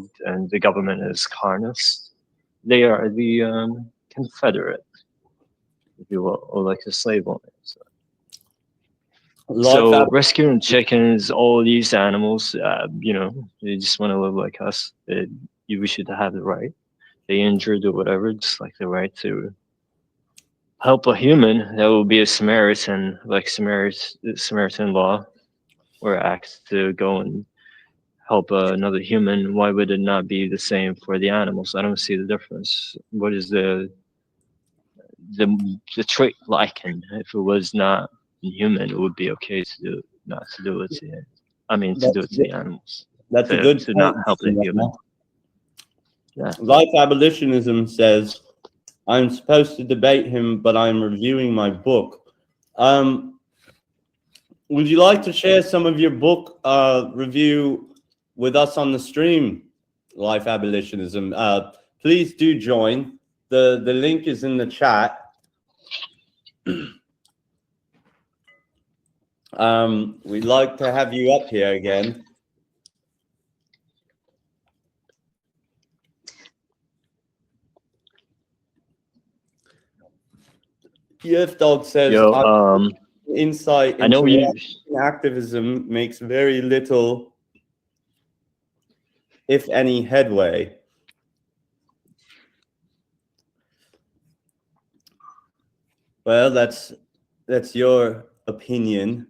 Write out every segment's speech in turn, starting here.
world and the government is carnist. They are the Confederate, if you will, or like a slave owner. So rescuing chickens, all these animals, they just want to live like us. We should have the right. They injured or whatever, just like the right to help a human. That will be a Samaritan, like Samaritan law or acts to go and help another human. Why would it not be the same for the animals? I don't see the difference. What is the trait liken? If it was not human, it would be okay to do not to do it to him. I mean, to do it to the animals. That's a good to not help the human. Yeah. Life Abolitionism says, I'm supposed to debate him, but I'm reviewing my book. Would you like to share some of your book review with us on the stream, Life Abolitionism? Please do join. The link is in the chat. We'd like to have you up here again. Yes, Dog says, insight into activism makes very little, if any, headway. Well, that's your opinion.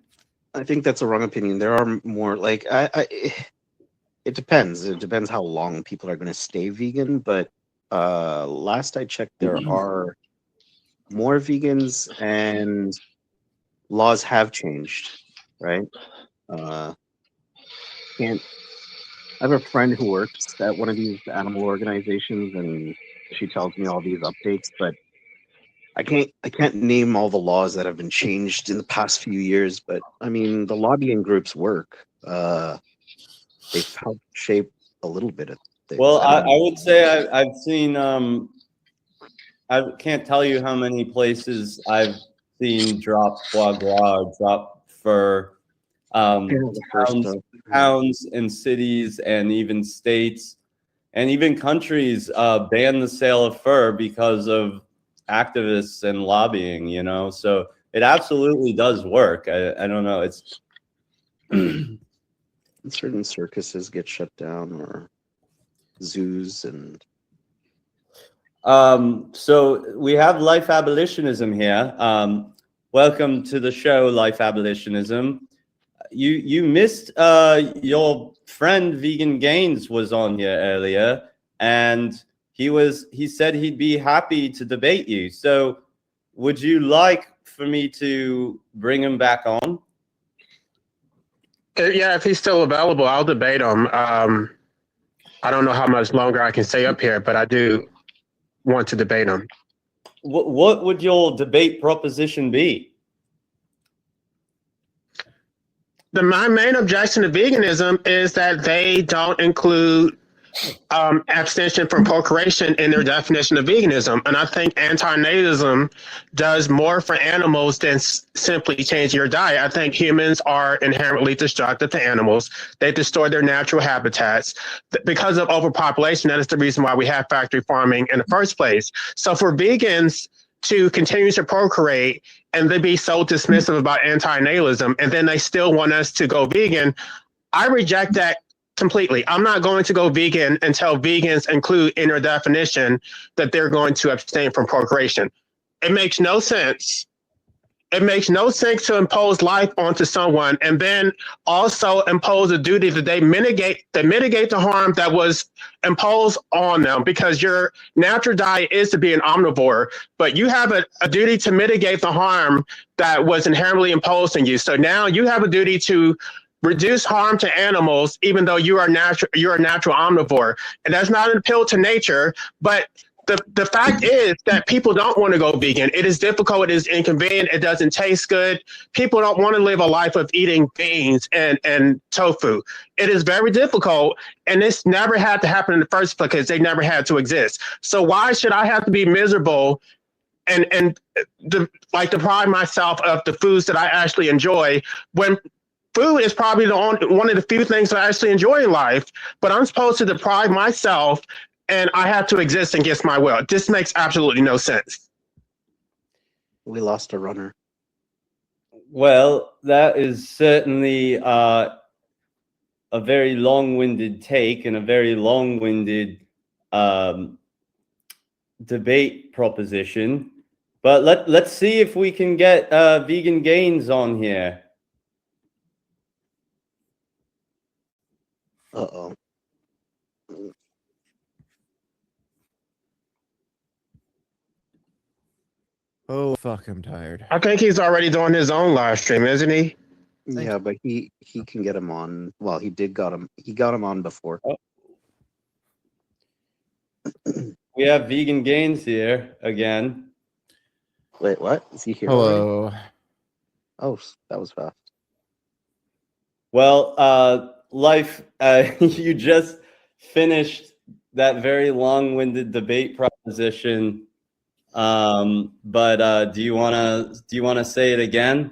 I think that's a wrong opinion. There are more like it depends. It depends how long people are going to stay vegan. But last I checked, there are more vegans and laws have changed. Right? I have a friend who works at one of these animal organizations, and she tells me all these updates, but I can't name all the laws that have been changed in the past few years, but I mean the lobbying groups work. They've helped shape a little bit of things. Well, I would say I've seen I can't tell you how many places I've seen drop foie gras or drop fur. Towns and cities and even states and even countries ban the sale of fur because of activists and lobbying, so it absolutely does work. I don't know, it's certain circuses get shut down or zoos. And so we have Life Abolitionism here. Welcome to the show, Life Abolitionism. You missed your friend Vegan Gaines was on here earlier, and he said he'd be happy to debate you. So would you like for me to bring him back on? Yeah, if he's still available, I'll debate him. I don't know how much longer I can stay up here, but I do want to debate him. What would your debate proposition be? My main objection to veganism is that they don't include abstention from procreation in their definition of veganism. And I think anti-natalism does more for animals than simply changing your diet. I think humans are inherently destructive to animals. They destroy their natural habitats. Because of overpopulation, that is the reason why we have factory farming in the first place. So for vegans to continue to procreate and they be so dismissive about anti-natalism, and then they still want us to go vegan, I reject that completely. I'm not going to go vegan until vegans include in their definition that they're going to abstain from procreation. It makes no sense. It makes no sense to impose life onto someone and then also impose a duty that they mitigate the harm that was imposed on them, because your natural diet is to be an omnivore, but you have a duty to mitigate the harm that was inherently imposed on you. So now you have a duty to reduce harm to animals, even though you're a natural omnivore. And that's not an appeal to nature, but the fact is that people don't want to go vegan. It is difficult, it is inconvenient, it doesn't taste good. People don't want to live a life of eating beans and tofu. It is very difficult, and this never had to happen in the first place because they never had to exist. So why should I have to be miserable and deprive myself of the foods that I actually enjoy when food is probably one of the few things I actually enjoy in life, but I'm supposed to deprive myself and I have to exist against my will. This makes absolutely no sense. We lost a runner. Well, that is certainly a very long-winded take and a very long-winded debate proposition. But let's see if we can get Vegan Gains on here. Uh-oh. Oh, fuck, I'm tired. I think he's already doing his own live stream, isn't he? Yeah, but he can get him on. Well, he got him on before. Oh. We have Vegan Gains here again. Wait, what? Is he here already? Hello. Oh, that was fast. Well, Life, you just finished that very long-winded debate proposition. But do you wanna say it again?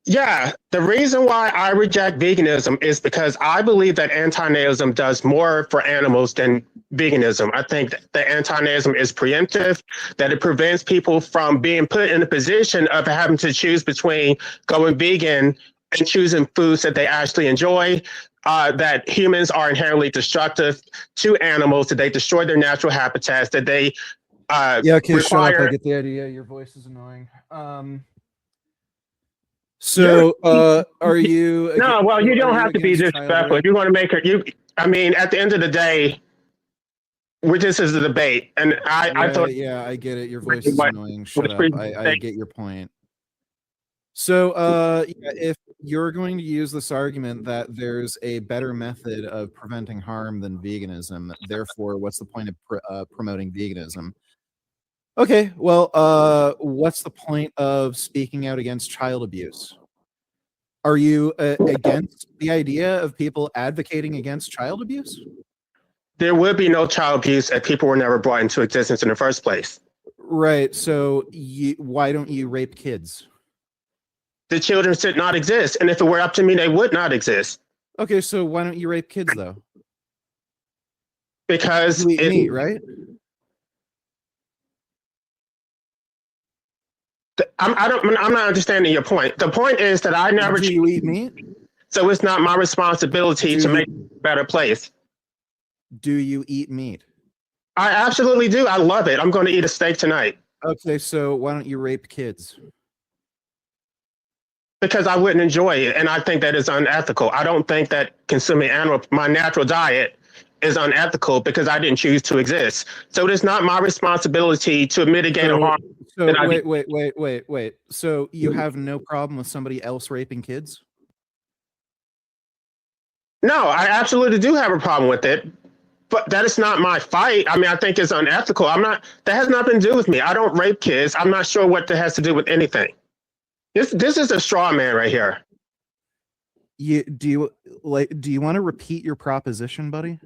Yeah, the reason why I reject veganism is because I believe that anti-natalism does more for animals than veganism. I think that anti-natalism is preemptive, that it prevents people from being put in a position of having to choose between going vegan and choosing foods that they actually enjoy. That humans are inherently destructive to animals, that they destroy their natural habitats, that they Yeah, okay, shut up. require. I get the idea. Your voice is annoying. So, are you? No, well, you are don't have to be against child disrespectful. rape? If you want to make it, I mean, at the end of the day, this is a debate, and I thought, Yeah, I get it. Your voice is What- annoying. Shut what's up. pretty- I get your point. So, yeah, if you're going to use this argument that there's a better method of preventing harm than veganism, therefore, what's the point of promoting veganism? Okay, well, what's the point of speaking out against child abuse? Are you against the idea of people advocating against child abuse? there would be no child abuse if people were never brought into existence in the first place. Right. So, why don't you rape kids? The children should not exist, and if it were up to me, they would not exist Okay, so why don't you rape kids though? because You eat meat, right? I'm not understanding your point. The point is that I never, Do you eat meat? so it's not my responsibility to make it a better place. Do you eat meat? I absolutely do. I love it. I'm going to eat a steak tonight Okay, so why don't you rape kids? because I wouldn't enjoy it, and I think that is unethical. I don't think that consuming my natural diet is unethical because I didn't choose to exist. So it is not my responsibility to mitigate harm. So that I wait. So you have no problem with somebody else raping kids? No, I absolutely do have a problem with it, but that is not my fight. I mean, I think it's unethical. That has nothing to do with me. I don't rape kids. I'm not sure what that has to do with anything. This is a straw man right here. Do you want to repeat your proposition, buddy?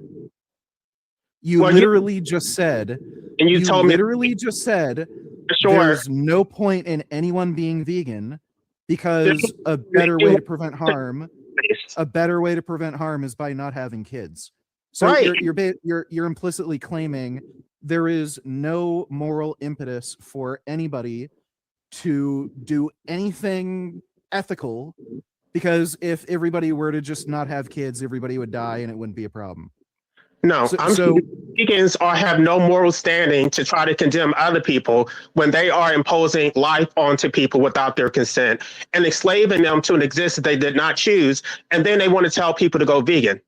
You Well, literally just said, And you told me literally just said sure. there's no point in anyone being vegan because a better way to prevent harm is by not having kids. So Right. you're implicitly claiming there is no moral impetus for anybody to do anything ethical, because if everybody were to just not have kids, everybody would die and it wouldn't be a problem. No, vegans have no moral standing to try to condemn other people when they are imposing life onto people without their consent and enslaving them to an existence they did not choose, and then they want to tell people to go vegan.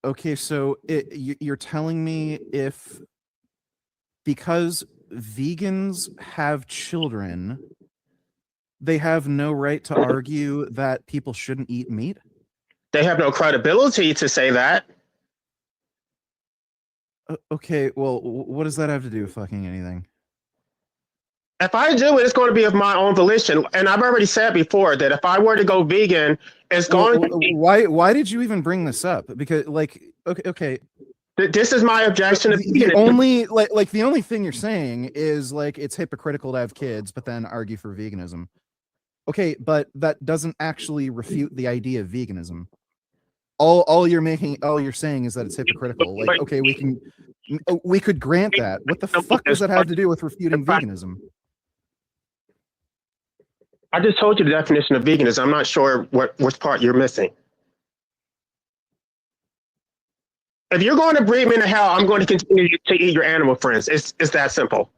Okay, so you're telling me because vegans have children, they have no right to argue that people shouldn't eat meat? They have no credibility to say that. Okay, well, what does that have to do with fucking anything? If I do it, it's going to be of my own volition. And I've already said before that if I were to go vegan, it's going to be... Why did you even bring this up? Because, like, okay. This is my objection to the only the only thing you're saying is like it's hypocritical to have kids, but then argue for veganism. Okay, but that doesn't actually refute the idea of veganism. All you're saying is that it's hypocritical. Like, okay, we could grant that. What the fuck does that have to do with refuting veganism? I just told you the definition of veganism. I'm not sure which part you're missing. If you're going to breed me into hell, I'm going to continue to eat your animal friends. It's that simple.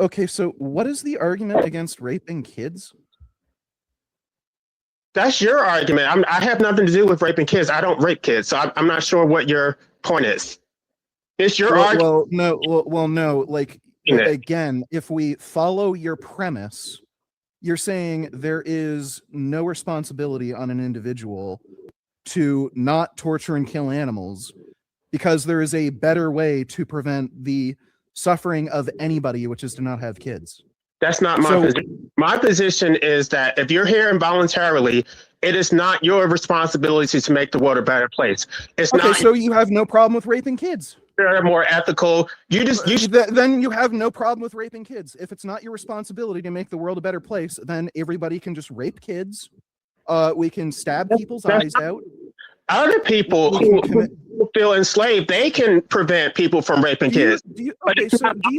Okay, so what is the argument against raping kids? That's your argument. I have nothing to do with raping kids. I don't rape kids, so I'm not sure what your point is. It's your argument. Well, no. Like, again, if we follow your premise, you're saying there is no responsibility on an individual to not torture and kill animals because there is a better way to prevent the suffering of anybody, which is to not have kids. That's not my position. My position is that if you're here involuntarily, it is not your responsibility to make the world a better place. It's okay, not. So you have no problem with raping kids. They're more ethical. Then you have no problem with raping kids. If it's not your responsibility to make the world a better place, then everybody can just rape kids. We can stab people's eyes out. Other people who feel enslaved, they can prevent people from raping kids. Do you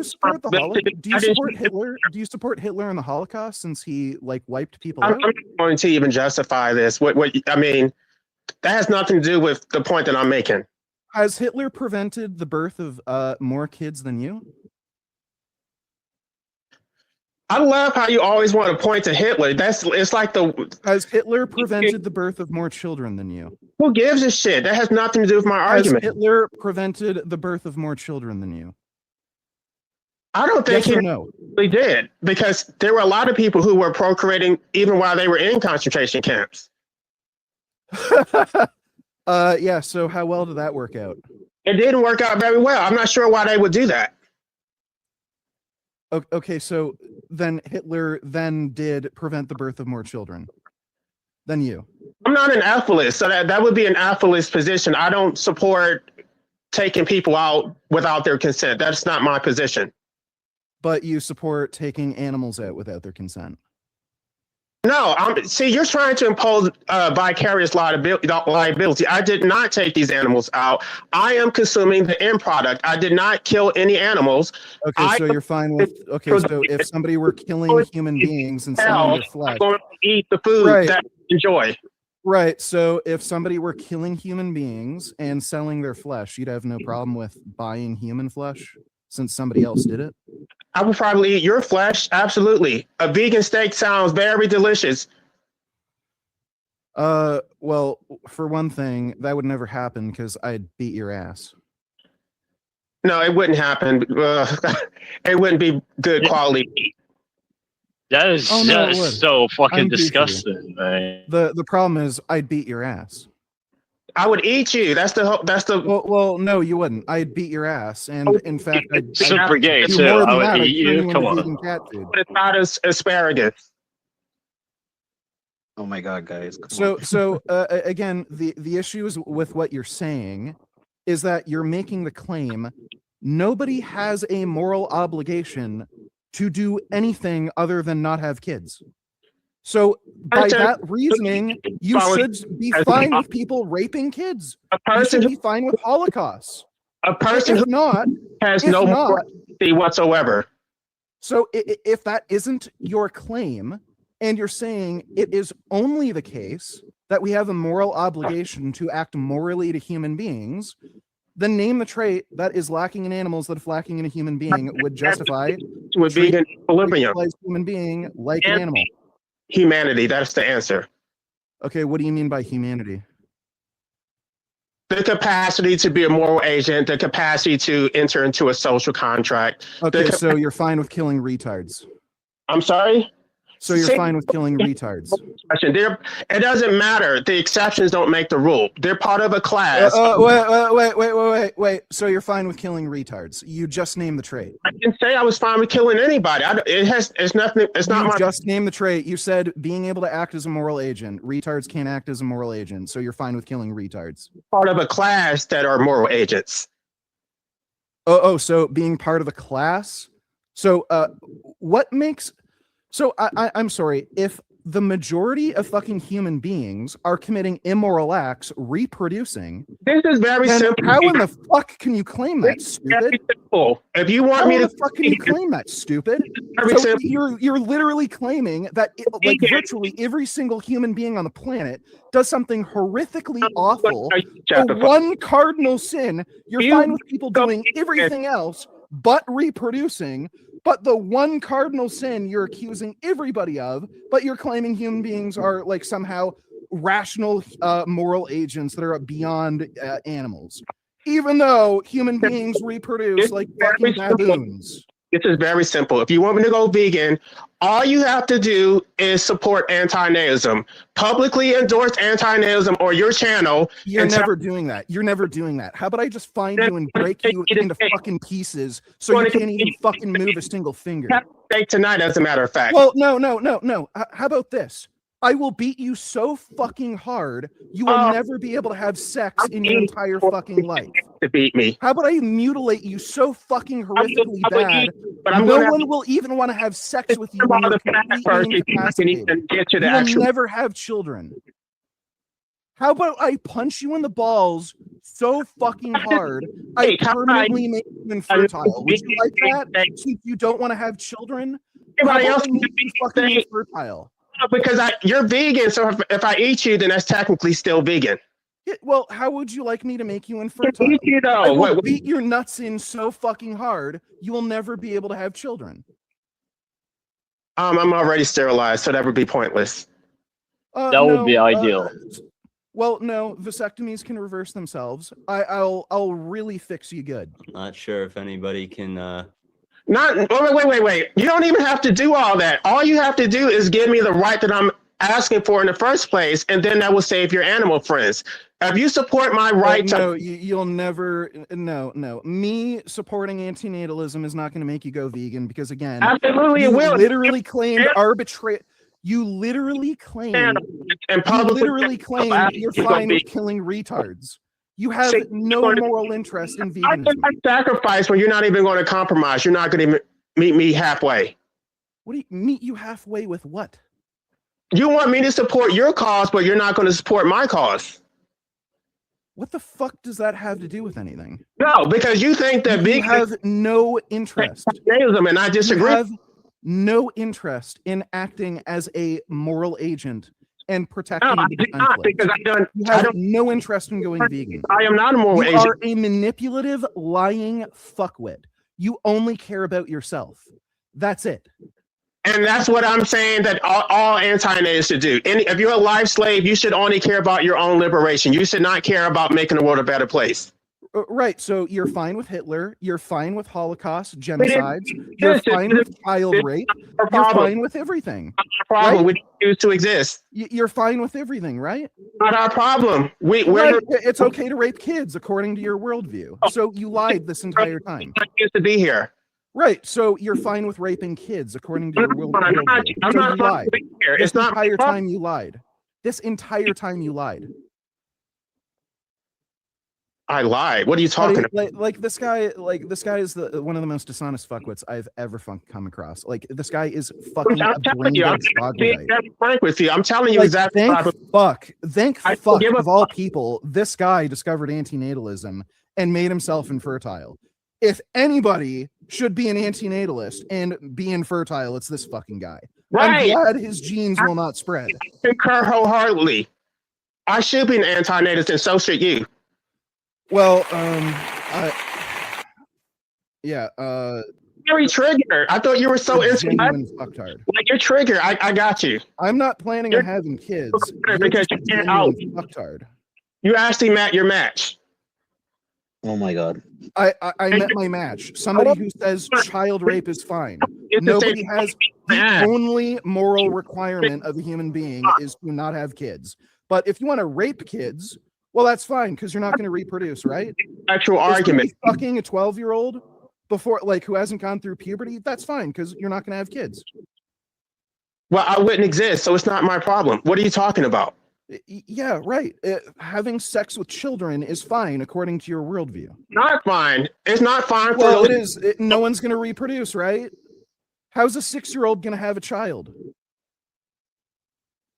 support the Holocaust? Do you support Hitler? Do you support Hitler in the Holocaust since he like wiped people out? I'm not going to even justify this. What I mean, that has nothing to do with the point that I'm making. Has Hitler prevented the birth of more kids than you? I love how you always want to point to Hitler. It's like Has Hitler prevented the birth of more children than you? Who gives a shit? That has nothing to do with my argument. Has Hitler prevented the birth of more children than you? I don't think he really did, because there were a lot of people who were procreating even while they were in concentration camps. Yeah, so how well did that work out? It didn't work out very well. I'm not sure why they would do that. Okay, so then Hitler then did prevent the birth of more children than you. I'm not an ethicist, so that would be an ethicist position. I don't support taking people out without their consent. That's not my position. But you support taking animals out without their consent. No, see, you're trying to impose vicarious liability. I did not take these animals out. I am consuming the end product. I did not kill any animals. Okay, so you're fine with. Okay, so if somebody were killing human beings and selling their flesh, I'm going to eat the food that I enjoy. Right. So if somebody were killing human beings and selling their flesh, you'd have no problem with buying human flesh since somebody else did it. I would probably eat your flesh. Absolutely. A vegan steak sounds very delicious. Well, for one thing, that would never happen because I'd beat your ass. No, it wouldn't happen. It wouldn't be good quality. That is so fucking disgusting, man. The problem is I'd beat your ass. I would eat you. That's the. Well, no, you wouldn't. I'd beat your ass, and in fact, I'd super gay too. I would eat you. Come on. But it's not as asparagus. Oh my god, guys! So again, the issue is with what you're saying is that you're making the claim nobody has a moral obligation to do anything other than not have kids. So by that reasoning, you should be fine with people raping kids. You should be fine with Holocaust. A person who has no morality whatsoever. So if that isn't your claim, and you're saying it is only the case that we have a moral obligation to act morally to human beings, then name the trait that is lacking in animals that if lacking in a human being would justify to a vegan equilibrium. Human being like an animal. Humanity, that's the answer. Okay, what do you mean by humanity? The capacity to be a moral agent, the capacity to enter into a social contract. Okay, so you're fine with killing retards. I'm sorry? So you're fine with killing retards. It doesn't matter. The exceptions don't make the rule. They're part of a class. Wait. So you're fine with killing retards. You just named the trait. I didn't say I was fine with killing anybody. It's nothing. It's not You my. just named the trait. You said being able to act as a moral agent. Retards can't act as a moral agent. So you're fine with killing retards. Part of a class that are moral agents. So being part of a class. So what makes... So I'm sorry, if the majority of fucking human beings are committing immoral acts, reproducing, this is very then simple. how in the fuck can you claim that, stupid? Very simple. If you want How me in to, the fuck can you claim that, stupid? Very So simple. you're literally claiming that like virtually every single human being on the planet does something horrifically awful. The one cardinal sin, you're fine with people doing everything else but reproducing. But the one cardinal sin you're accusing everybody of, but you're claiming human beings are like somehow rational moral agents that are beyond animals, even though human beings reproduce like fucking baboons. This is very simple. If you want me to go vegan, all you have to do is support anti-naism. Publicly endorse anti-naism or your channel. You're never doing that. You're never doing that. How about I just find you and break you into fucking pieces so you can't even fucking move a single finger? Tonight, as a matter of fact. Well, no. How about this? I will beat you so fucking hard, you will never be able to have sex in your entire fucking life. To beat me. How about I mutilate you so fucking horrifically bad, no one will even want to have sex with you when you're completely incapacitated. You will never have children. How about I punch you in the balls so fucking hard, I permanently make you infertile? Would you like that? Since you don't want to have children? Everybody else can be fucking infertile. Because you're vegan, so if I eat you, then that's technically still vegan. Yeah, well, how would you like me to make you infertile? I will beat your nuts in so fucking hard, you will never be able to have children. I'm already sterilized, so that would be pointless. That would be ideal. Well, no, vasectomies can reverse themselves. I'll really fix you good. Not sure if anybody can. Wait. You don't even have to do all that. All you have to do is give me the right that I'm asking for in the first place, and then that will save your animal friends. If you support my right to... you'll never... No. Me supporting antinatalism is not going to make you go vegan because, again, absolutely you it will. Literally claimed You literally claim you're fine with killing retards. You have no moral interest in veganism. I sacrifice when you're not even going to compromise. You're not going to meet me halfway. What do you meet you halfway with? What? You want me to support your cause, but you're not going to support my cause. What the fuck does that have to do with anything? No, because you think that you have no interest. And I disagree. You have no interest in acting as a moral agent and protecting the because you have no interest in going vegan. I am not a moral agent. You are a manipulative, lying fuckwit. You only care about yourself. That's it. And that's what I'm saying that all anti-natives should do. If you're a life slave, you should only care about your own liberation. You should not care about making the world a better place. Right. So you're fine with Hitler. You're fine with Holocaust, genocides. You're fine with child rape. You're fine with everything. Not our problem. Right? We choose to exist. You're fine with everything, right? Not our problem. It's okay to rape kids according to your worldview. So you lied this entire time. I used to be here. Right. So you're fine with raping kids according to your worldview. I'm not lied. Here. This entire time you lied. This entire time you lied. I lied. What are you talking about? Like this guy is one of the most dishonest fuckwits I've ever come across. Like this guy is fucking I'm telling you exactly. Thank fuck of all people, this guy discovered antinatalism and made himself infertile. If anybody should be an antinatalist and be infertile, it's this fucking guy. Right. I'm glad his genes will not spread. I concur wholeheartedly. I should be an antinatalist, and so should you. Well, very triggered. I thought you were so into fucktard. Like you're triggered. I got you. I'm not planning on having kids because you can't out. Fucktard. You actually met your match. Oh my God. I met my match. Somebody who says child rape is fine. It's the Nobody same- has the only moral requirement of a human being is to not have kids. But if you want to rape kids, well, that's fine because you're not going to reproduce, right? actual If argument. somebody's fucking a 12-year-old before, like, who hasn't gone through puberty, that's fine because you're not going to have kids. Well, I wouldn't exist, so it's not my problem. What are you talking about? Yeah, right. Having sex with children is fine according to your worldview. Not fine. It's not fine for Well, those. it is. No one's going to reproduce, right? How's a 6-year-old going to have a child?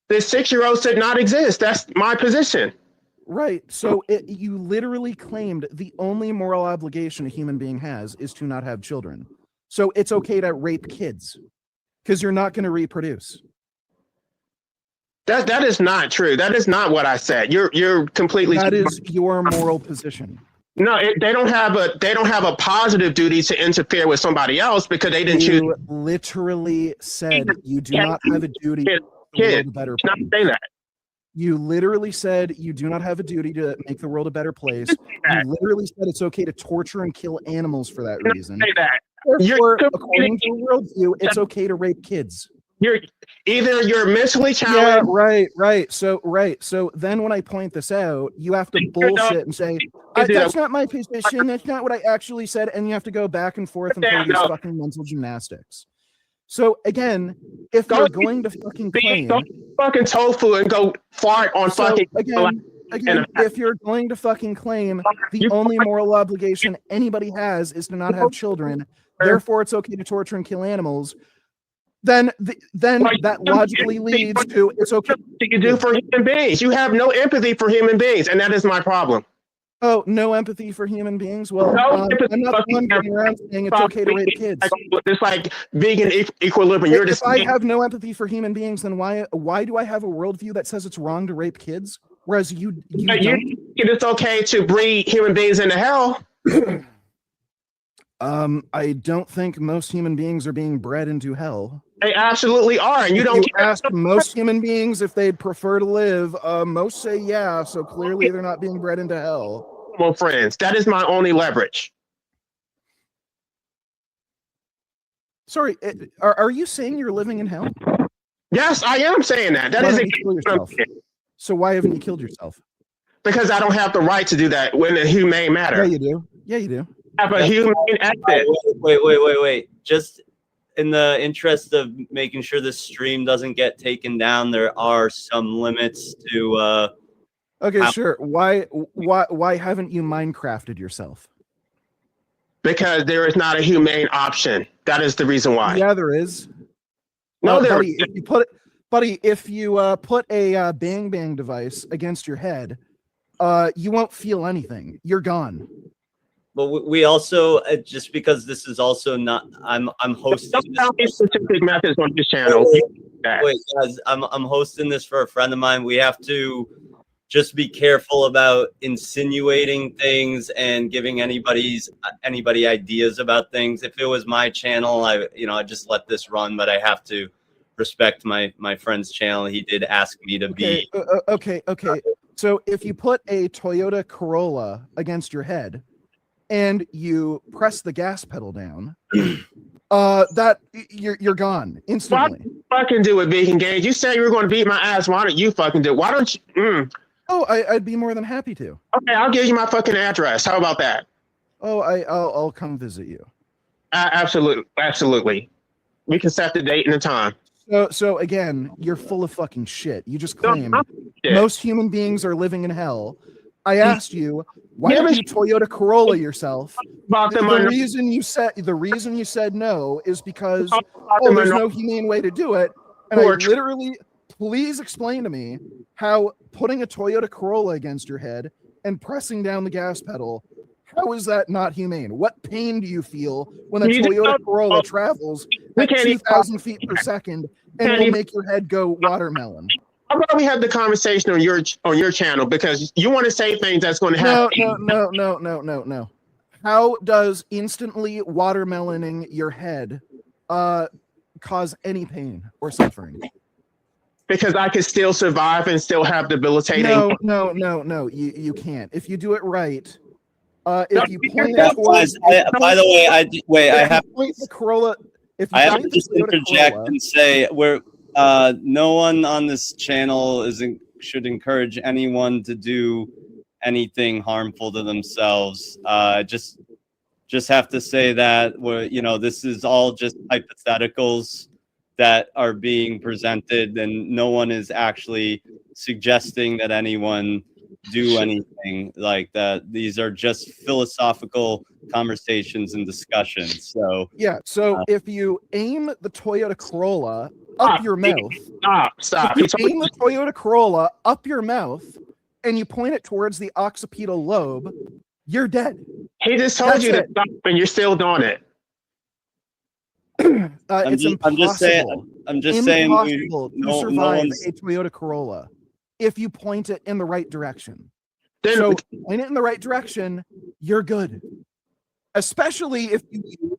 The 6-year-old should not exist. That's my position. Right. So you literally claimed the only moral obligation a human being has is to not have children. So it's okay to rape kids because you're not going to reproduce. That is not true. That is not what I said. You're completely. That is your moral position. No, they don't have a positive duty to interfere with somebody else because they didn't choose. You literally said you do not have a duty to make the world a better Not place. say that. You literally said you do not have a duty to make the world a better place. You literally said it's okay to torture and kill animals for that reason. Say that. Therefore, according to your worldview, it's okay to rape kids. You're mentally Yeah, challenged. right. So then when I point this out, you have to bullshit and say, that's not my position. That's not what I actually said. And you have to go back and forth and play these fucking mental gymnastics. So again, if you're going to fucking claim, Go fucking tofu and go fart on fucking. again, if you're going to fucking claim the only moral obligation anybody has is to not have children, therefore it's okay to torture and kill animals, then that logically leads to it's okay. You can do for human beings. You have no empathy for human beings, and that is my problem. Oh, no empathy for human beings? Well, I'm not the one going around saying it's okay to rape kids. It's like vegan equilibrium. You're If just. I have no empathy for human beings, then why do I have a worldview that says it's wrong to rape kids? Whereas you don't? It's okay to breed human beings into hell. I don't think most human beings are being bred into hell. They absolutely are, and you don't ask most human beings if they'd prefer to live. Most say yeah, so clearly they're not being bred into hell. Well, friends, that is my only leverage. Sorry, are you saying you're living in hell? Yes, I am saying that. That Why is don't you kill yourself? So why haven't you killed yourself? because I don't have the right to do that when a humane matter. Yeah, you do. Yeah, you do. I have a humane ethic. Wait. Just in the interest of making sure this stream doesn't get taken down, there are some limits to. Okay, sure. Why haven't you Minecrafted yourself? Because there is not a humane option. That is the reason why. Yeah, there is. No, there buddy, if you put put a bang bang device against your head, you won't feel anything. You're gone. But we also just because this is also not. I'm hosting. Don't tell me specific methods on this channel. Wait, guys, I'm hosting this for a friend of mine. We have to just be careful about insinuating things and giving anybody ideas about things. If it was my channel, I just let this run, but I have to respect my friend's channel. He did ask me to be okay. So if you put a Toyota Corolla against your head and you press the gas pedal down, that you're gone instantly. Why fucking do it, Vegan Gage? You said you were going to beat my ass. Why don't you fucking do it? Why don't you? Oh, I'd be more than happy to. Okay, I'll give you my fucking address. How about that? Oh, I'll come visit you. Absolutely. We can set the date and the time. So again, you're full of fucking shit. You just claim most human beings are living in hell. I asked you, why don't you Toyota Corolla yourself? The reason you said no is because there's no humane way to do it. And I literally, please explain to me how putting a Toyota Corolla against your head and pressing down the gas pedal, how is that not humane? What pain do you feel when a Toyota Corolla travels at 2,000 feet per second and will make your head go watermelon? I'll probably have the conversation on your channel because you want to say things that's going to happen. No. How does instantly watermeloning your head cause any pain or suffering? Because I can still survive and still have debilitating. No. You can't. If you do it right, If you point Yeah, towards, by the way, I have point the Corolla. If you I have point to the just Toyota interject Corolla, and say no one on this channel should encourage anyone to do anything harmful to themselves. Just have to say that this is all just hypotheticals that are being presented, and no one is actually suggesting that anyone do anything like that. These are just philosophical conversations and discussions. So yeah. So if you aim the Toyota Corolla up your mouth, Stop. if you aim the Toyota Corolla up your mouth and you point it towards the occipital lobe, you're dead. He just told That's you to it. stop, and you're still doing it. It's impossible. I'm just saying Impossible to no survive one's a Toyota Corolla if you point it in the right direction. Then So point it in the right direction, you're good. Especially if you use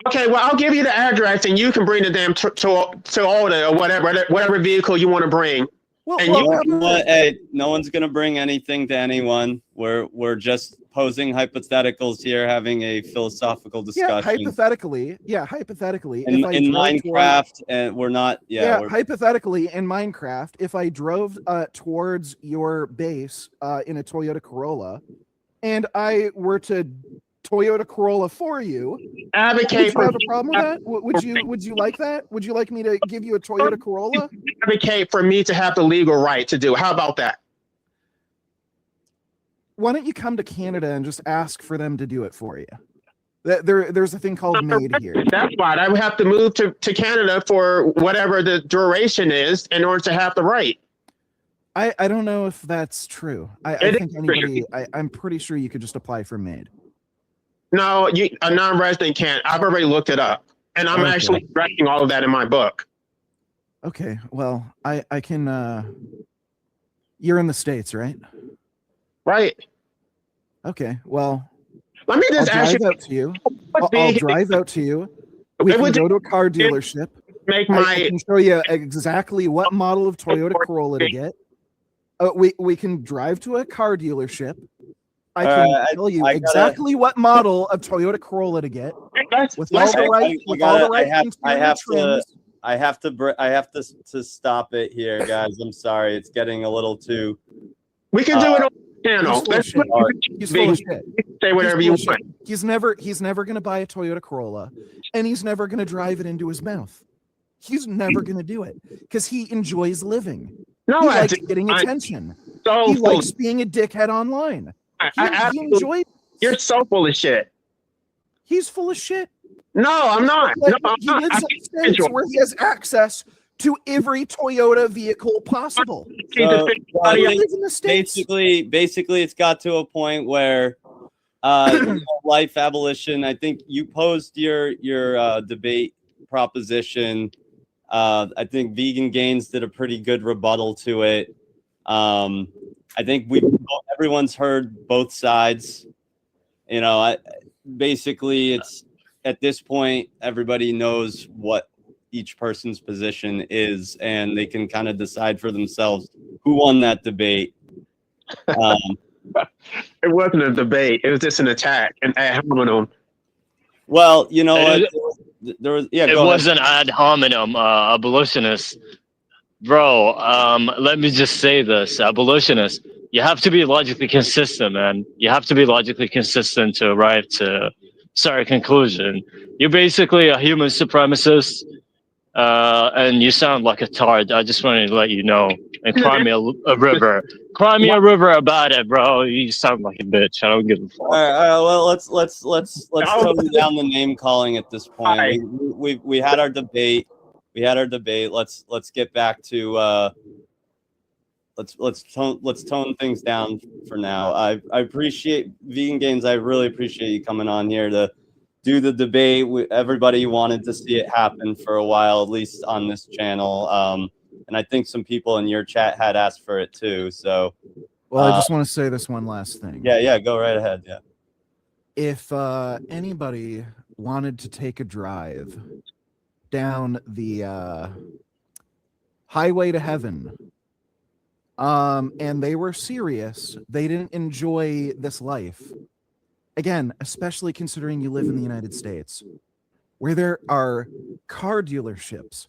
okay, well, I'll give you the address, and you can bring the damn Toyota or whatever vehicle you want to bring. well, And well, you- how about- hey, no one's gonna bring anything to anyone. We're just posing hypotheticals here, having a philosophical discussion. hypothetically, in if I drove Minecraft, and we're not. We're, hypothetically in Minecraft, if I drove towards your base in a Toyota Corolla, and I were to Toyota Corolla for you, would advocate you for have a problem with that? Would you like that? Would you like me to give you a Toyota Corolla? advocate for me to have the legal right to do. How about that? Why don't you come to Canada and just ask for them to do it for you? There's a thing called MAID here. That's why I would have to move to Canada for whatever the duration is in order to have the right. I don't know if that's true. I It think is anybody. I'm pretty sure you could just apply for MAID. No, a non-resident can't. I've already looked it up, and I'm Okay. actually writing all of that in my book. Okay, well, I can. You're in the States, right? Right. Okay, well, Let me I'll just ask drive you. out to you. What I'll big drive out to you. We It can would go to a car dealership. make I my can show you exactly what model of Toyota Corolla to get. We can drive to a car dealership. I can tell you I gotta- exactly what model of Toyota Corolla to get with all let's the right, with all the right interior trims. I have to stop it here, guys. I'm sorry, it's getting a little too. we can do it on the channel. He's full of Let's shit. He's full of shit. say whatever He's you full of want. shit. He's never gonna buy a Toyota Corolla, and he's never gonna drive it into his mouth. He's never gonna do it because he enjoys living. No, He I likes do. getting I'm attention. so He full. likes being a dickhead online. I He absolutely- enjoys. You're so full of shit. He's full of shit. No, I'm not. Like, No, I'm he not. lives I in can't states enjoy- where he has access to every Toyota vehicle possible. Keep So, this well, He thing- lives in the states. basically, it's got to a point where life abolition. I think you posed your debate proposition. I think Vegan Gains did a pretty good rebuttal to it. I think everyone's heard both sides. Basically, it's at this point everybody knows what each person's position is, and they can kind of decide for themselves who won that debate. It wasn't a debate. It was just an attack and ad hominem. Well, you know what? There was It was an ad hominem abolitionist. Bro, let me just say this. Abolitionist, you have to be logically consistent, man. You have to be logically consistent to arrive to a conclusion. You're basically a human supremacist, and you sound like a tard. I just wanted to let you know. And cry me a river. Cry me a river about it, bro. You sound like a bitch. I don't give a fuck. All right, well, let's tone down the name calling at this point. We had our debate. Let's get back to let's tone things down for now. I appreciate Vegan Gains. I really appreciate you coming on here to do the debate. Everybody wanted to see it happen for a while, at least on this channel. And I think some people in your chat had asked for it too. So, Well, I just want to say this one last thing. yeah, go right ahead. Yeah. If anybody wanted to take a drive down the highway to heaven, and they were serious, they didn't enjoy this life, again, especially considering you live in the United States, where there are car dealerships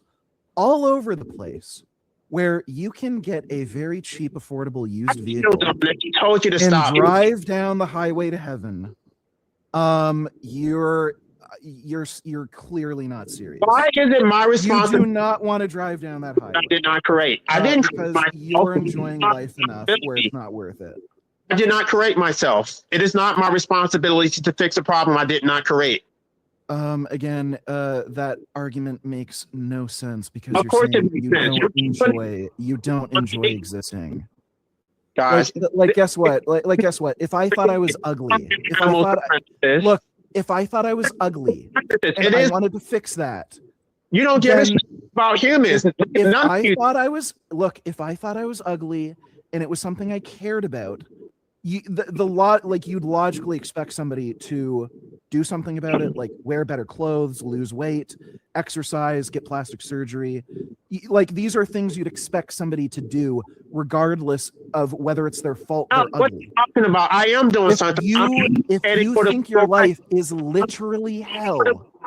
all over the place where you can get a very cheap, affordable used vehicle He told you to and stop. drive down the highway to heaven, you're clearly not serious. Why is it my You do responsibility? not want to drive down that highway. I did not create. I didn't because create you're myself. enjoying life enough where it's not worth it. I did not create myself. It is not my responsibility to fix a problem I did not create. Again, that argument makes no sense because Of you're course saying it makes sense. you don't enjoy existing. Guys, Like guess what? Like guess what? If I thought I was ugly, if I thought look, if I thought I was ugly and I wanted to fix that, you don't give a then shit about humans. if I thought I was ugly and it was something I cared about, you'd logically expect somebody to do something about it, like wear better clothes, lose weight, exercise, get plastic surgery. Like these are things you'd expect somebody to do regardless of whether it's their fault they're What are ugly. you talking about? I am doing If something. you think your life is literally hell,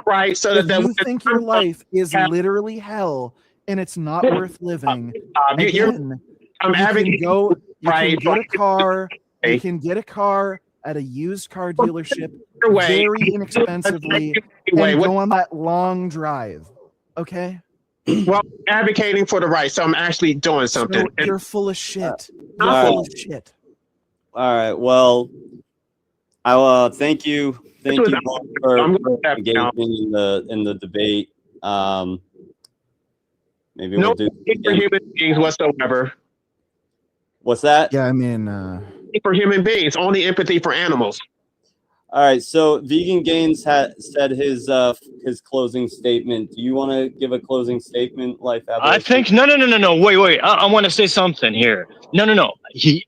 right, so if that you think your life is literally hell and it's not worth living, I'm again, you advocating. can get a car. You Hey. can get a car at a used car dealership Way. very inexpensively Anyway, and what- go on that long drive. Okay? Well, advocating for the right, so I'm actually doing something. So you're full of shit. You're All full right. of shit. All right. Well, I thank you This was- both for I'm gonna have engaging in the debate. Maybe no we'll do it for again. human beings whatsoever. What's that? Yeah, I mean, For human beings, only empathy for animals. All right. So Vegan Gains said his closing statement. Do you want to give a closing statement, Life I Abolition? think no. Wait. I want to say something here. No.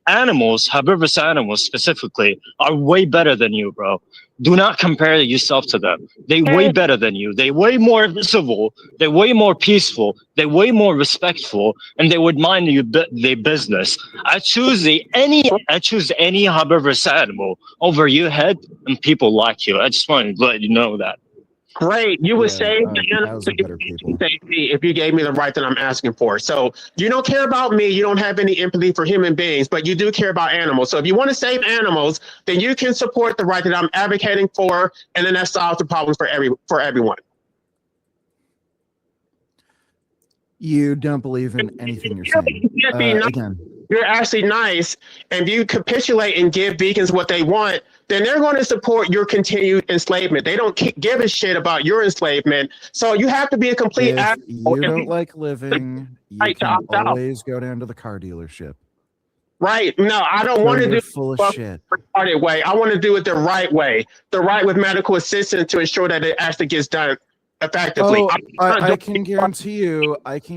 Animals, herbivorous animals specifically, are way better than you, bro. Do not compare yourself to them. They way better than you. They way more civil. They way more peaceful. They way more respectful, and they would mind their business. I choose any herbivorous animal over your head, and people like you. I just want to let you know that. Great. You would Yeah, save the cows animals are better people. if you gave me the right that I'm asking for. So you don't care about me. You don't have any empathy for human beings, but you do care about animals. So if you want to save animals, then you can support the right that I'm advocating for, and then that solves the problems for everyone. you don't believe in anything you're saying. Again, You're actually nice, and if you capitulate and give vegans what they want, then they're going to support your continued enslavement. They don't give a shit about your enslavement. So you have to be a complete if asshole. you don't like living, you Right to can opt out. always go down to the car dealership. Right. No, I don't want to You're do full of the shit. retarded way. I want to do it the right way. The right with medical assistance to ensure that it actually gets done effectively. Oh, I'm not I doing- can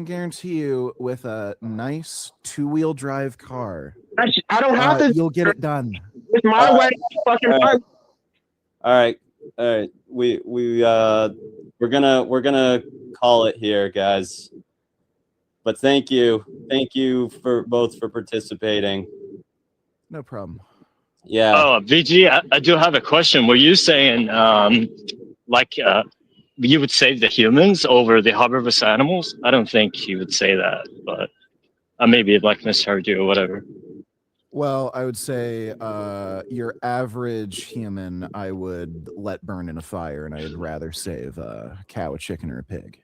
guarantee you with a nice two-wheel drive car, I don't have to. you'll get it done. It's my way. Fucking my All right. We're gonna call it here, guys. But thank you for both for participating. No problem. Yeah. Oh, VG, I do have a question. Were you saying, you would save the humans over the herbivorous animals? I don't think you would say that, but I maybe misheard you or whatever. Well, I would say your average human I would let burn in a fire, and I'd rather save a cow, a chicken, or a pig.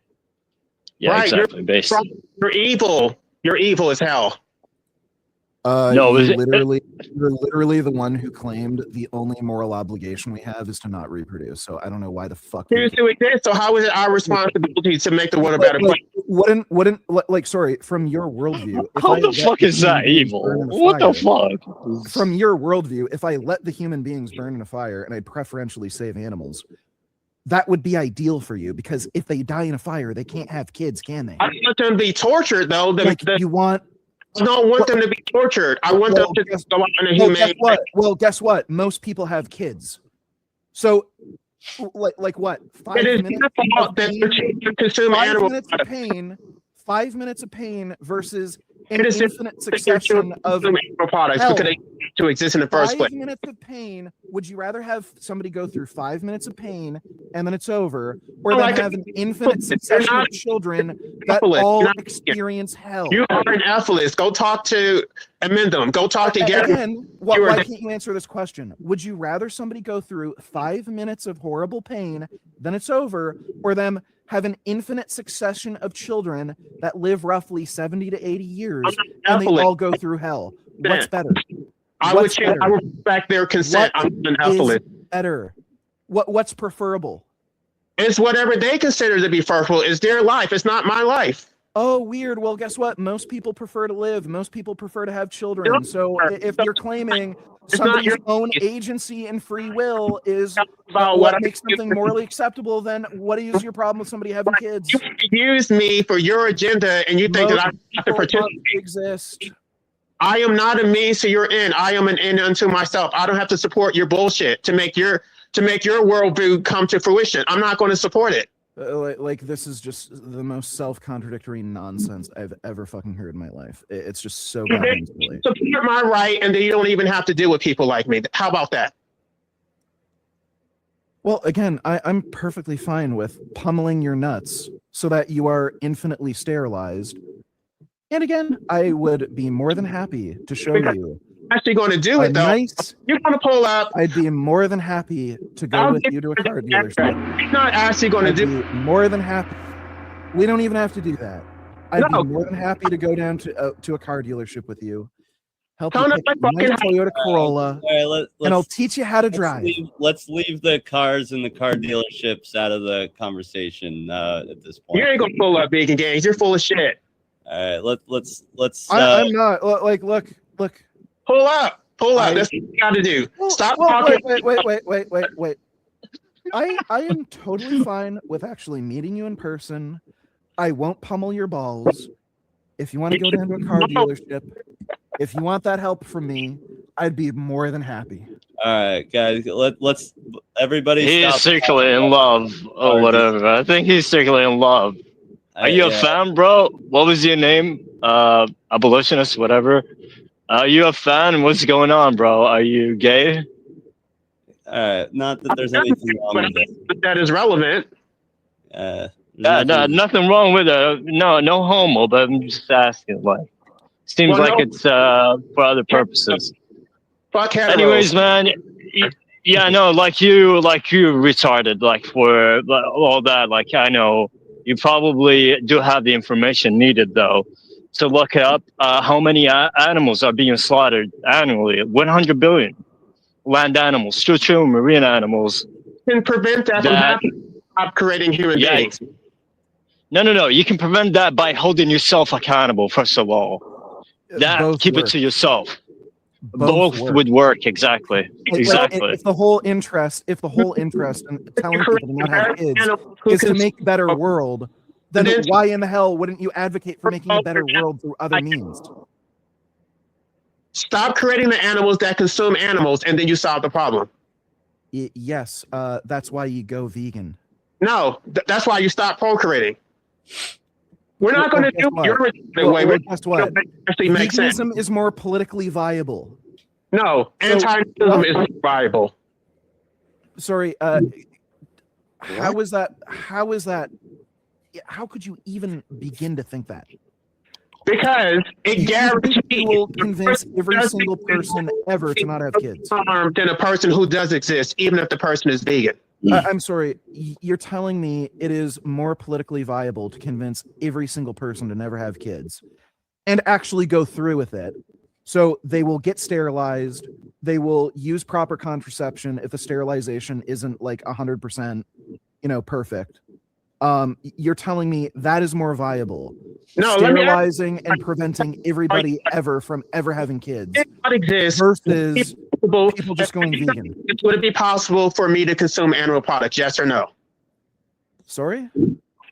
Yeah, Right, exactly. Basically. You're evil. You're evil as hell. No, you're literally the one who claimed the only moral obligation we have is to not reproduce. So I don't know why the fuck. Here's who it is. So how is it our responsibility to make the world a better place? Sorry, from your worldview. if How I the let fuck is human that beings evil? burn in a What the fire- fuck? From your worldview, if I let the human beings burn in a fire and I preferentially save animals, that would be ideal for you because if they die in a fire, they can't have kids, can they? I don't want them to be tortured, though. You want. I don't want them to be tortured. I want them to go out in a humane way. Guess what? Most people have kids. So, like what? It is your fault that you're choosing to consume animals. 5 minutes of pain versus an It is infinite succession of animal products hell. because they to exist in the first place. 5 minutes of pain. Would you rather have somebody go through 5 minutes of pain and then it's over, or then have an infinite succession of children that all experience hell? You are an ethicist. Go talk to Amendum. Go talk to Gary. Again, why can't you answer this question? Would you rather somebody go through 5 minutes of horrible pain, then it's over, or them have an infinite succession of children that live roughly 70 to 80 years and they all go through hell? What's better? I would respect their consent. I'm an ethicist. Better. What's preferable? It's whatever they consider to be preferable. It's their life. It's not my life. Oh, weird. Well, guess what? Most people prefer to live. Most people prefer to have children. So if you're claiming somebody's own agency and free will is what makes something morally acceptable, then what is your problem with somebody having kids? You use me for your agenda, and you think that I have to participate. Exist. I am not a means to your end. I am an end unto myself. I don't have to support your bullshit to make your worldview come to fruition. I'm not going to support it. Like this is just the most self-contradictory nonsense I've ever fucking heard in my life. It's just so goddamn silly. Support my right, and then you don't even have to deal with people like me. How about that? Well, again, I'm perfectly fine with pummeling your nuts so that you are infinitely sterilized. And again, I would be more than happy to show you. Actually going to do it, though. You're going to pull up. I'd be more than happy to go with you to a car dealership. He's not actually going to do. More than happy. We don't even have to do that. I'd be more than happy to go down to a car dealership with you. Help you pick a nice Toyota Corolla, and I'll teach you how to drive. Let's leave the cars and the car dealerships out of the conversation at this point. You ain't going to pull up, Vegan Games. You're full of shit. All right, let's. I'm not. Like, look. Pull up. That's what you got to do. Stop talking. Wait. I am totally fine with actually meeting you in person. I won't pummel your balls. If you want to go down to a car dealership, if you want that help from me, I'd be more than happy. All right, guys. Let's everybody. He's secretly in love or whatever. I think he's secretly in love. Are you a fan, bro? What was your name? Abolitionist, whatever. Are you a fan? What's going on, bro? Are you gay? Not that there's anything wrong with it. But that is relevant. Nothing wrong with it. No homo, but I'm just asking. Like, seems it's for other purposes. Fuck heteros. Anyways, man. Yeah, no, like you retarded, like for all that. Like, I know you probably do have the information needed, though, to look up how many animals are being slaughtered annually. 100 billion land animals, true marine animals. Can prevent that from happening. Stop creating human beings. No. You can prevent that by holding yourself accountable. First of all, keep it to yourself. Both would work. Exactly. If the whole interest in telling people to not have kids is to make a better world, then why in the hell wouldn't you advocate for making a better world through other means? Stop creating the animals that consume animals, and then you solve the problem. Yes, that's why you go vegan. No, that's why you stop procreating. We're not going to do your way. Guess what? Actually makes sense. Veganism is more politically viable. No, anti-veganism is viable. Sorry, how is that? How could you even begin to think that? Because it guarantees you will convince every single person ever to not have kids. Than a person who does exist, even if the person is vegan. I'm sorry, you're telling me it is more politically viable to convince every single person to never have kids and actually go through with it. So they will get sterilized. They will use proper contraception if the sterilization isn't like 100%, perfect. You're telling me that is more viable. No, sterilizing and preventing everybody ever from ever having kids versus people just going vegan. Would it be possible for me to consume animal products? Yes or no? Sorry?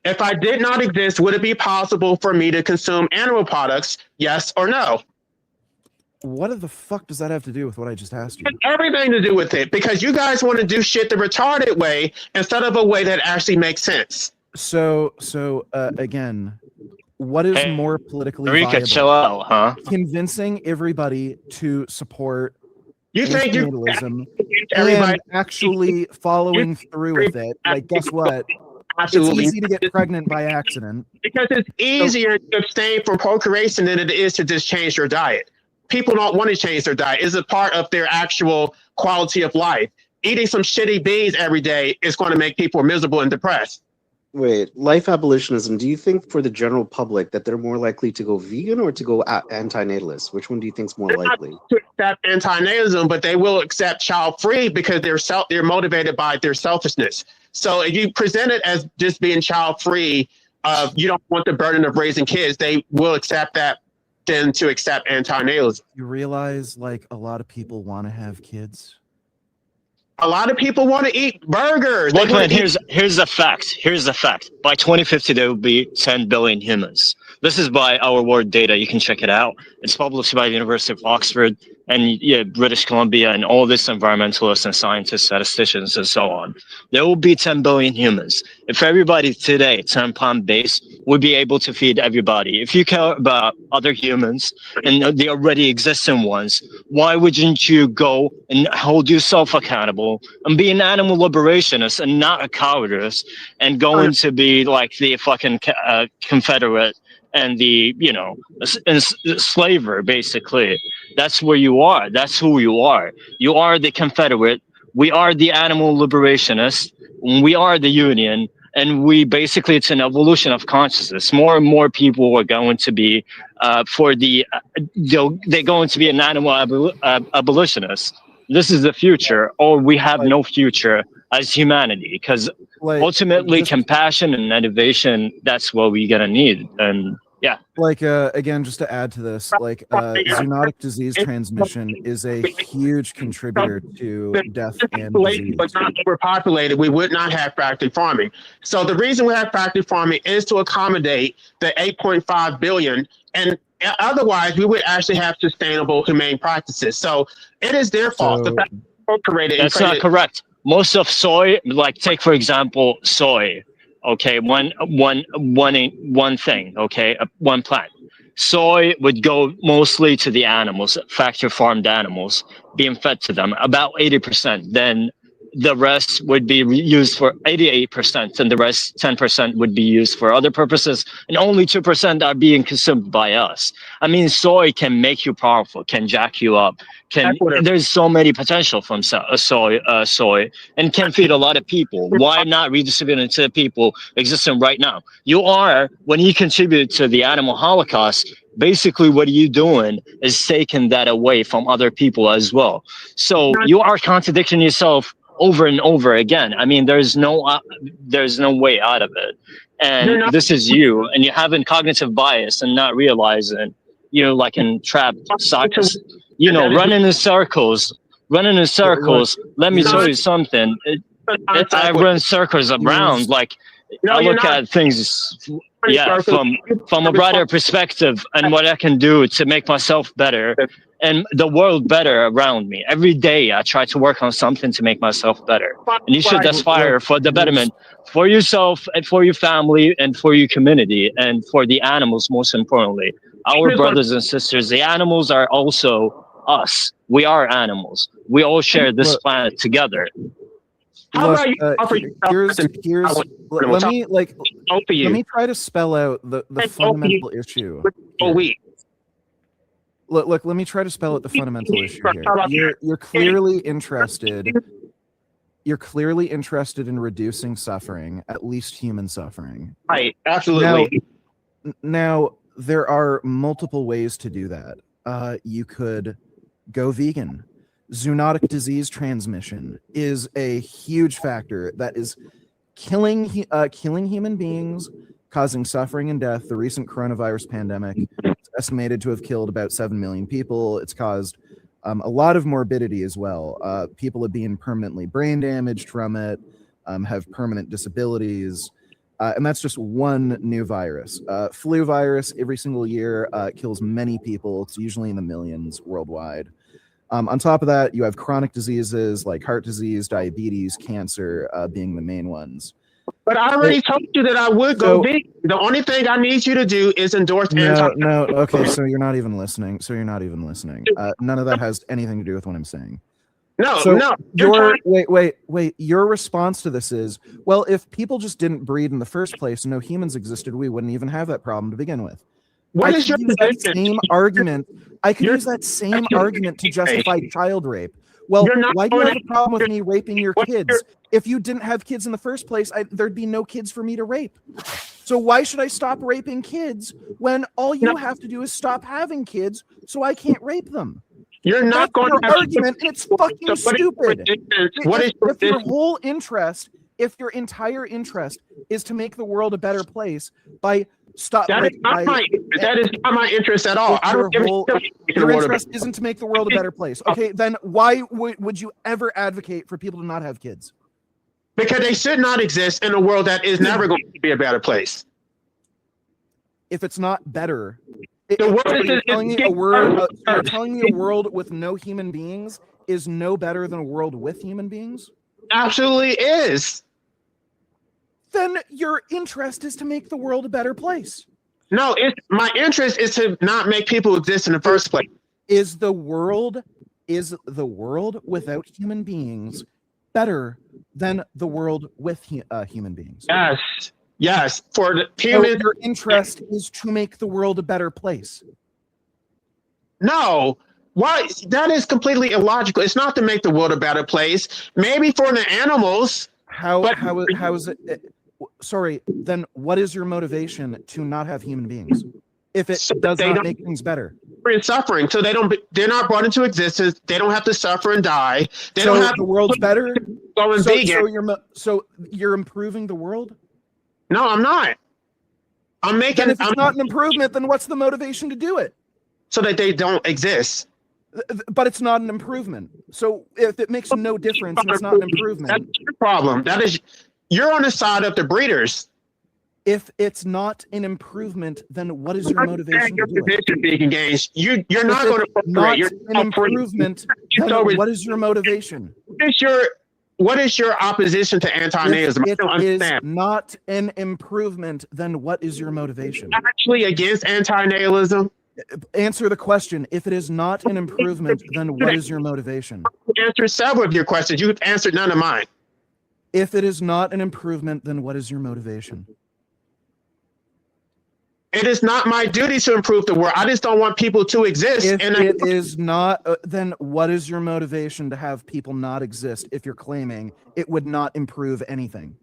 If I did not exist, would it be possible for me to consume animal products? Yes or no? What the fuck does that have to do with what I just asked you? Everything to do with it, because you guys want to do shit the retarded way instead of a way that actually makes sense. So again, what is more politically viable? Chill out, huh? Convincing everybody to support You think you antinatalism, everybody and actually following through with it. Like, guess what? absolutely It's easy to get pregnant by accident. because it's easier to abstain from procreation than it is to just change your diet. People don't want to change their diet. It's a part of their actual quality of life. Eating some shitty beans every day is going to make people miserable and depressed. Wait, life abolitionism. Do you think for the general public that they're more likely to go vegan or to go anti-natalist? Which one do you think is more They're not likely? to accept anti-natalism, but they will accept child-free because they're motivated by their selfishness. So if you present it as just being child-free, you don't want the burden of raising kids, they will accept that than to accept anti-natalism. You realize, like, a lot of people want to have kids. A lot of people want to eat burgers. They Look, wanna man, eat- here's the fact. Here's the fact. By 2050, there will be 10 billion humans. This is by our world data. You can check it out. It's published by the University of Oxford and British Columbia and all these environmentalists and scientists, statisticians, and so on. There will be 10 billion humans. If everybody today, 10-pound base, would be able to feed everybody. If you care about other humans and the already existing ones, why wouldn't you go and hold yourself accountable and be an animal liberationist and not a cowardice and going to be like the fucking Confederate and the, slaver, basically. That's where you are. That's who you are. You are the Confederate. We are the animal liberationists. We are the Union. And we basically, it's an evolution of consciousness. More and more people are going to be they're going to be an animal abolitionist. This is the future, or we have no future as humanity, because ultimately compassion and innovation, that's what we're going to need. And yeah. Again, just to add to this, zoonotic disease transmission is a huge contributor to death and disease. But not overpopulated, we would not have factory farming. So the reason we have factory farming is to accommodate the 8.5 billion, and otherwise we would actually have sustainable, humane practices. So it is their fault. The fact that's not correct. Most of soy, like take for example soy. Okay, one thing, okay, one plant. Soy would go mostly to the animals, factory farmed animals, being fed to them, about 80%. Then the rest would be used for 88%, and the rest 10% would be used for other purposes, and only 2% are being consumed by us. I mean, soy can make you powerful, can jack you up, there's so many potential from soy, and can feed a lot of people. Why not redistribute it to the people existing right now? When you contribute to the animal holocaust, basically what you're doing is taking that away from other people as well. So you are contradicting yourself over and over again. I mean, there's no way out of it. And this is you, and you're having cognitive bias and not realizing you're like in trapped cycles. Running in circles. Let me tell you something. I run circles around. I look at things, from a broader perspective and what I can do to make myself better and the world better around me. Every day I try to work on something to make myself better. And you should aspire for the betterment for yourself and for your family and for your community and for the animals, most importantly. Our brothers and sisters, the animals are also us. We are animals. We all share this planet together. Let me try to spell out the fundamental issue. Look, let me try to spell out the fundamental issue here. You're clearly interested. You're clearly interested in reducing suffering, at least human suffering. Right, absolutely. Now there are multiple ways to do that. You could go vegan. Zoonotic disease transmission is a huge factor that is killing human beings, causing suffering and death. The recent coronavirus pandemic is estimated to have killed about 7 million people. It's caused a lot of morbidity as well. People have been permanently brain damaged from it, have permanent disabilities. And that's just one new virus. Flu virus every single year kills many people. It's usually in the millions worldwide. On top of that, you have chronic diseases like heart disease, diabetes, cancer being the main ones. But I already told you that I would go vegan. The only thing I need you to do is endorse Okay, so you're not even listening. None of that has anything to do with what I'm saying. No, So no. wait. Your response to this is, well, if people just didn't breed in the first place and no humans existed, we wouldn't even have that problem to begin with. What I is your could use that position? same argument. I could You're- use that same you're- argument to justify child rape. Well, You're not why do you going have a problem with me raping your What's kids? If you didn't have kids in the first place, there'd be no kids for me to rape. So why should I stop raping kids when all you No. have to do is stop having kids so I can't rape them? You're not That's going your to have argument, and it's fucking stupid. What is your If your position? whole interest, if your entire interest is to make the world a better place by stop, That is not my interest at all. I don't give a shit. your interest isn't to make the world a better place. Okay, then why would you ever advocate for people to not have kids? Because they should not exist in a world that is never going to be a better place. If it's not better, The world you're is telling me you're telling me a world with no human beings is no better than a world with human beings? absolutely is. Then your interest is to make the world a better place. No, my interest is to not make people exist in the first place. Is the world without human beings better than the world with human beings? Yes. For the So human, your interest is to make the world a better place. no. Why? That is completely illogical. It's not to make the world a better place. Maybe for the animals. How But- how is it? Sorry. Then what is your motivation to not have human beings if it So does they not don't- make things better? And suffering, so they're not brought into existence. They don't have to suffer and die. They So don't have the world's better. go and vegan. So you're improving the world. No, I'm not. I'm making Then if it's not an improvement, then what's the motivation to do it? so that they don't exist. But it's not an improvement. So if it makes no difference and it's not an improvement, That's your problem. That is, you're on the side of the breeders. if it's not an improvement, then what is your motivation to Your do it? position, vegan gains. You're not If going to it's not procreate. You're an not free. improvement, You're then so- what is your motivation? What is your opposition to anti-nazism? I If don't it is understand. not an improvement, then what is your motivation? Actually, against anti-nihilism. Answer the question. If it is not an improvement, then what is your motivation? Answer several of your questions. You've answered none of mine. If it is not an improvement, then what is your motivation? It is not my duty to improve the world. I just don't want people to exist. If And it is not, then what is your motivation to have people not exist if you're claiming it would not improve anything?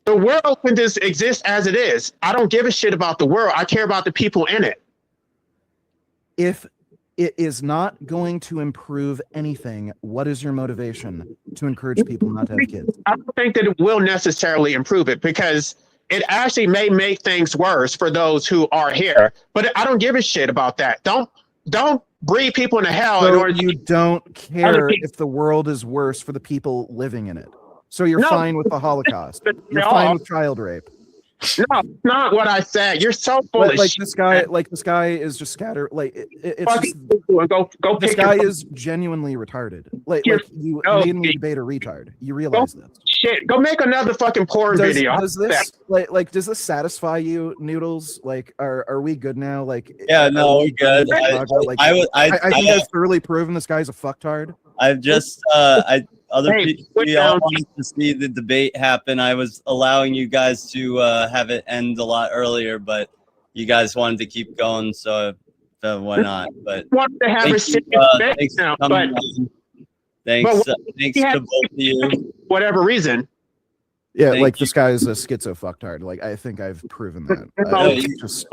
the world can just exist as it is. I don't give a shit about the world. I care about the people in it. If it is not going to improve anything, what is your motivation to encourage people not to have kids? I don't think that it will necessarily improve it because it actually may make things worse for those who are here. But I don't give a shit about that. Don't breed people into hell in So order to you don't care people- if the world is worse for the people living in it. So you're No. fine with the Holocaust. But You're they fine are. with child rape. No, not what I said. You're so Like, foolish. like this guy is just scatter. Like it's just, Go this pick guy your is genuinely retarded. Like You're- you no, made me he- debate a retard. You realize this? shit. Go make another fucking porn video. Does this does this satisfy you, Noodles? Like, are we good now? Like, Yeah, no, we're good. Like, I think I've thoroughly proven this guy's a fucktard. I've just other Hey, people put we all down- wanted to see the debate happen. I was allowing you guys to have it end a lot earlier, but you guys wanted to keep going, so why not? But I want to have a thank you, serious debate thanks now, for but coming on. Thanks, thanks he had- to both of you. whatever reason. Yeah, Thank like you. this guy is a schizo fucktard. Like, I think I've proven that. No, It's just,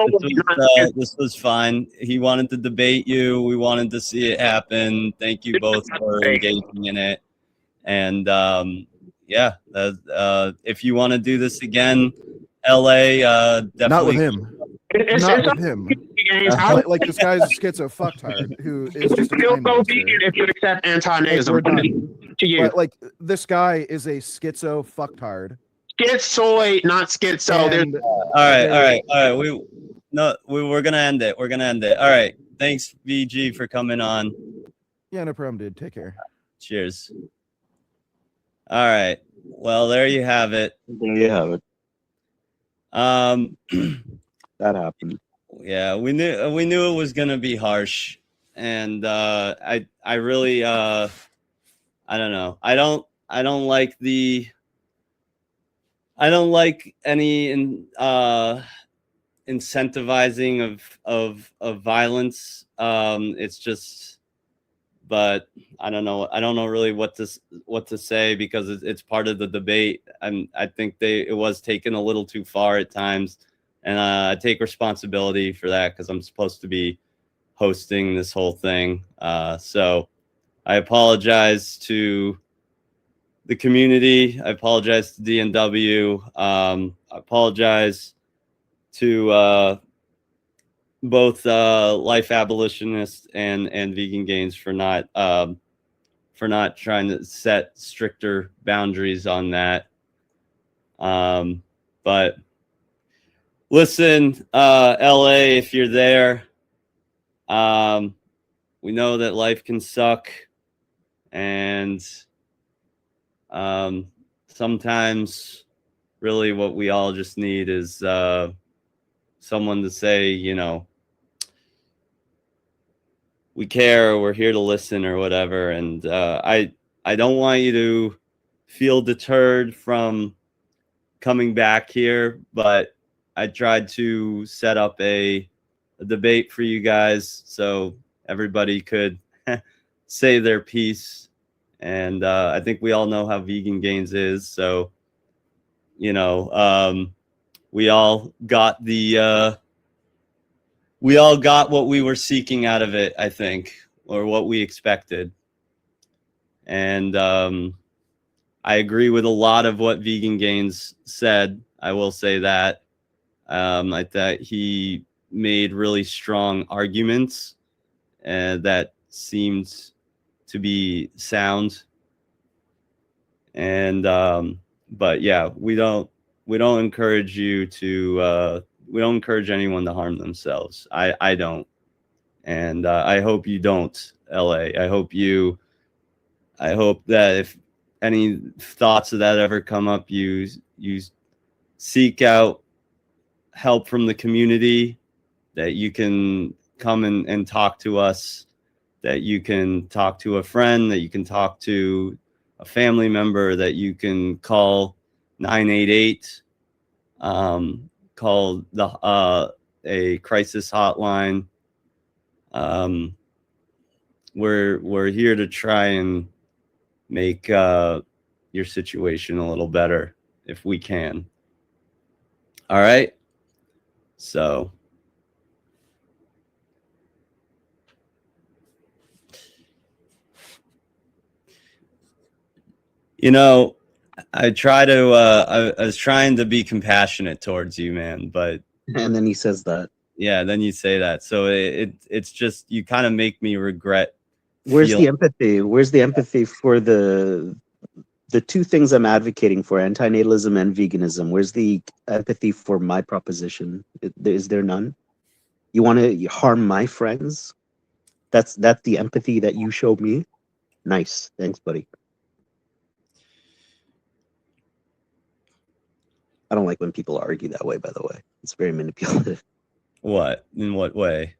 This was fine. He wanted to debate you. We wanted to see it happen. Thank you both for engaging in it. And yeah, if you want to do this again, LA, definitely. not with him. It's Not up with him. to you games. I would Like this guy's a schizo fucktard who is just a still time go waster. vegan if you accept anti-nazism. Like, we're done. To you. But, like, this guy is a schizo fucktard. Schizoid, not schizo. There's And All right. We're gonna end it. We're gonna end it. All right. Thanks, VG, for coming on. yeah, no problem, dude. Take care. Cheers. All right. Well, there you have it. There you have it. That happened. Yeah, we knew it was gonna be harsh, and I really I don't know. I don't like I don't like any incentivizing of violence. It's just, but I don't know. I don't know really what to say, because it's part of the debate, and I think it was taken a little too far at times, and I take responsibility for that because I'm supposed to be hosting this whole thing. So I apologize to the community. I apologize to DNW. I apologize to both life abolitionists and vegan gains for not trying to set stricter boundaries on that. But listen, LA, if you're there, we know that life can suck, and sometimes really what we all just need is someone to say, you know, we care, or we're here to listen, or whatever. And I don't want you to feel deterred from coming back here, but I tried to set up a debate for you guys so everybody could say their piece. And I think we all know how Vegan Gains is, so you know, we all got what we were seeking out of it, I think, or what we expected. And I agree with a lot of what Vegan Gains said. I will say that. I thought he made really strong arguments that seemed to be sound. And but yeah, we don't encourage you to we don't encourage anyone to harm themselves. I don't. And I hope you don't, LA. I hope that if any thoughts of that ever come up, you seek out help from the community, that you can come and talk to us, that you can talk to a friend, that you can talk to a family member, that you can call 988, call a crisis hotline. We're here to try and make your situation a little better if we can. All right. So you know, I try to I was trying to be compassionate towards you, man, but And then he says that. yeah, then you say that. So it's just, you kind of make me regret. Where's the empathy? Where's the empathy for the two things I'm advocating for, antinatalism and veganism? Where's the empathy for my proposition? Is there none? You want to harm my friends? That's the empathy that you show me? Nice. Thanks, buddy. I don't like when people argue that way, by the way. It's very manipulative. What? In what way?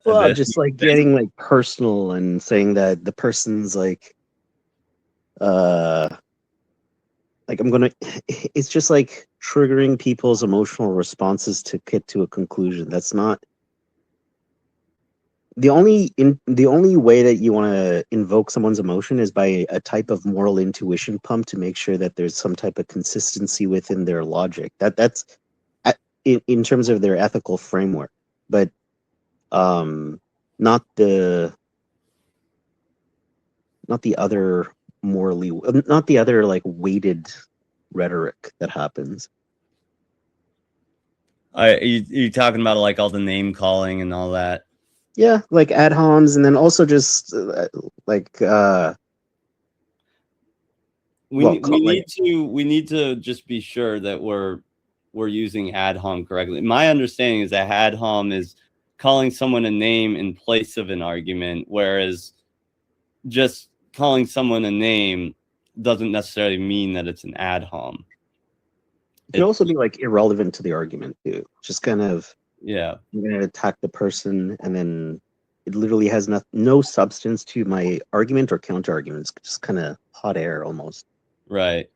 Well, just like getting like personal and saying that the person's like it's just like triggering people's emotional responses to get to a conclusion. That's not the only way that you want to invoke someone's emotion is by a type of moral intuition pump to make sure that there's some type of consistency within their logic. That's in terms of their ethical framework, but not the other like weighted rhetoric that happens. You talking about like all the name calling and all that? Yeah, like ad homs, and then also just we need to just be sure that we're using ad hom correctly. My understanding is that ad hom is calling someone a name in place of an argument, whereas just calling someone a name doesn't necessarily mean that it's an ad hom. It could also be like irrelevant to the argument too. Just kind of, yeah, I'm gonna attack the person and then it literally has no substance to my argument or counter arguments. Just kind of hot air almost. Right.